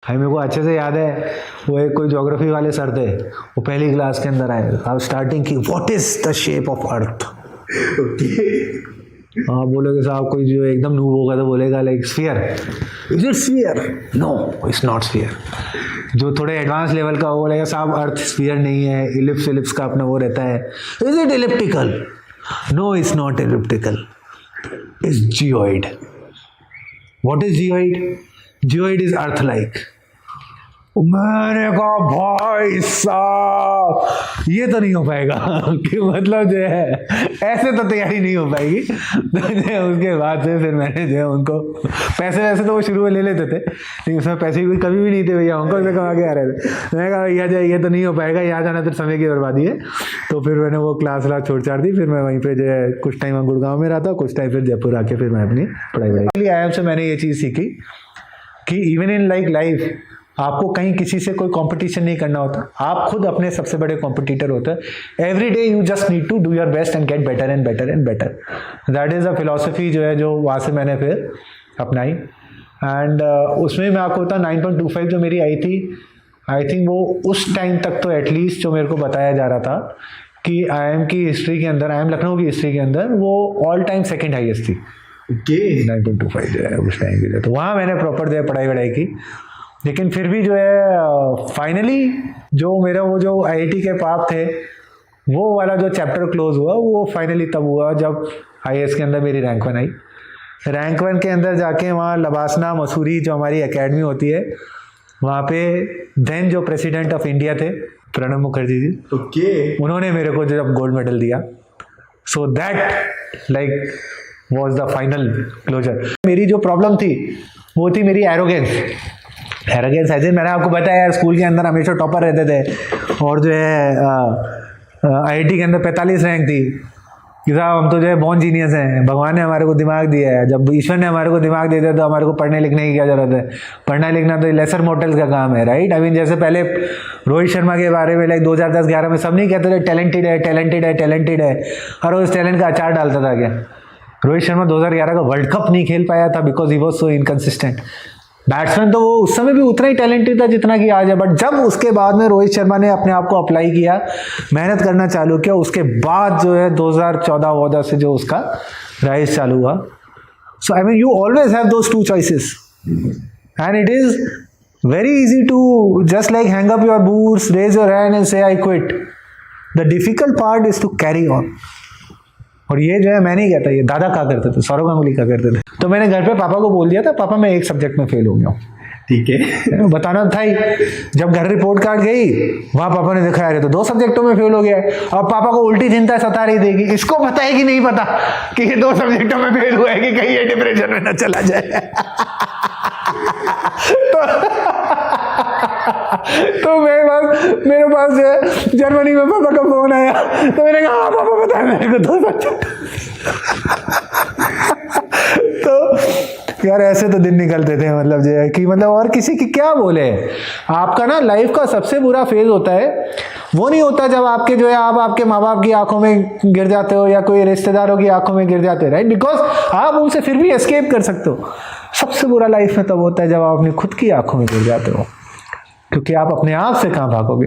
भाई मेरे को अच्छे से याद है, वो एक कोई ज्योग्राफी वाले सर थे, वो पहली क्लास के अंदर आए, अब स्टार्टिंग की what is the shape of earth. हाँ बोलोगे साहब, कोई जो एकदम नूब होगा तो बोलेगा like sphere, is it sphere, no it's not sphere. जो थोड़े एडवांस लेवल का वो बोलेगा साहब अर्थ स्फीयर नहीं है, इलिप्स इलिप्स का अपना वो रहता है। Is it elliptical, no it's not elliptical, it's geoid. What is geoid? Geoid is earth like. मैंने कहा भाई साहब ये तो नहीं हो पाएगा कि मतलब जो है ऐसे तो तैयारी नहीं हो पाएगी। तो उसके बाद से फिर मैंने जो है उनको पैसे वैसे तो वो शुरू में ले लेते थे, लेकिन उसमें पैसे भी कभी भी नहीं थे भैया, उनको से कमा के आ रहे थे। मैंने कहा भैया जो ये तो नहीं हो पाएगा, यहाँ जाना तो समय की बर्बादी है। तो फिर मैंने वो क्लास छोड़ छाड़ दी। फिर मैं वहीं पर जो है कुछ टाइम गुड़गांव में रहा था, कुछ टाइम फिर जयपुर आके फिर मैं अपनी पढ़ाई आया से मैंने ये चीज़ सीखी कि इवन इन लाइफ आपको कहीं किसी से कोई कंपटीशन नहीं करना होता, आप खुद अपने सबसे बड़े कॉम्पिटिटर होते हैं। Every day you just need to do your best and get better and better and better. That is a philosophy जो है जो वहाँ से मैंने फिर अपनाई। एंड उसमें मैं आपको बताऊँ 9.25 जो मेरी आई थी, आई थिंक वो उस टाइम तक तो एटलीस्ट जो मेरे को बताया जा रहा था कि IIM की हिस्ट्री के अंदर, IIM लखनऊ की हिस्ट्री के अंदर वो ऑल टाइम सेकेंड हाइएस्ट थी। 9.25 जो है उस टाइम के लिए। तो वहाँ मैंने प्रॉपर जो है पढ़ाई वढ़ाई की। लेकिन फिर भी जो है फाइनली जो मेरा वो जो IIT के पाप थे वो वाला जो चैप्टर क्लोज हुआ, वो फाइनली तब हुआ जब IAS के अंदर मेरी रैंक 1 आई। रैंक 1 के अंदर जाके वहाँ लबासना मसूरी जो हमारी एकेडमी होती है, वहाँ पे देन जो प्रेसिडेंट ऑफ इंडिया थे प्रणब मुखर्जी जी, उन्होंने मेरे को जब गोल्ड मेडल दिया, so that like was the final closure. मेरी जो प्रॉब्लम थी वो थी मेरी एरोगेंस ऐसे मैंने आपको बताया, स्कूल के अंदर हमेशा टॉपर रहते थे और जो है IIT के अंदर 45 रैंक थी कि साहब हम तो जो है बॉर्न जीनियस हैं, भगवान ने हमारे को दिमाग दिया है। जब ईश्वर ने हमारे को दिमाग दे दिया तो हमारे को पढ़ने लिखने की क्या जरूरत है? पढ़ना लिखना तो लेसर मोटल्स का काम है, राइट? आई मीन जैसे पहले रोहित शर्मा के बारे में लाइक 2010-11 में सब नहीं कहते थे टैलेंटेड है टैलेंटेड है टैलेंटेड है, और उस टैलेंट का अचार डालता था क्या? रोहित शर्मा 2011 का वर्ल्ड कप नहीं खेल पाया था because he was so inconsistent. Batsman तो वो उस समय भी उतना ही टैलेंटेड था जितना कि आज है, बट जब उसके बाद में रोहित शर्मा ने अपने आप को अप्लाई किया, मेहनत करना चालू किया, उसके बाद जो है 2014 से जो उसका राइज चालू हुआ। So I mean you always have those two choices and it is very easy to just like hang up your boots, raise your hand and say I quit. The difficult part is to carry on. और ये जो है मैं नहीं कहता, ये दादा क्या करते थे, सौरव गांगुली क्या करते थे। तो मैंने घर पे पापा को बोल दिया था, पापा मैं एक सब्जेक्ट में फेल हो गया हूँ। ठीक है, बताना था ही। जब घर रिपोर्ट कार्ड गई वहाँ पापा ने देखा यार तो 2 सब्जेक्टों में फेल हो गया। अब पापा को उल्टी चिंता सता रही थी कि इसको पता है कि नहीं पता कि ये 2 सब्जेक्टों में फेल हुआ है कि कहीं ये डिप्रेशन में न चला जाए। तो मेरे पास जो है जर्मनी में पापा का फोन आया, तो मैंने कहा हाँ पापा बताया मेरे को 2 सब्जेक्ट। तो यार ऐसे तो दिन निकलते थे, मतलब जो है कि मतलब और किसी की क्या बोले। आपका ना लाइफ का सबसे बुरा फेज होता है वो नहीं होता जब आपके जो है आप आपके माँ बाप की आंखों में गिर जाते हो या कोई रिश्तेदारों की आंखों में गिर जाते हो, राइट? बिकॉज आप उनसे फिर भी एस्केप कर सकते हो। सबसे बुरा लाइफ में तब होता है जब आप अपनी खुद की आंखों में गिर जाते हो, क्योंकि आप अपने आप से कहाँ भागोगे।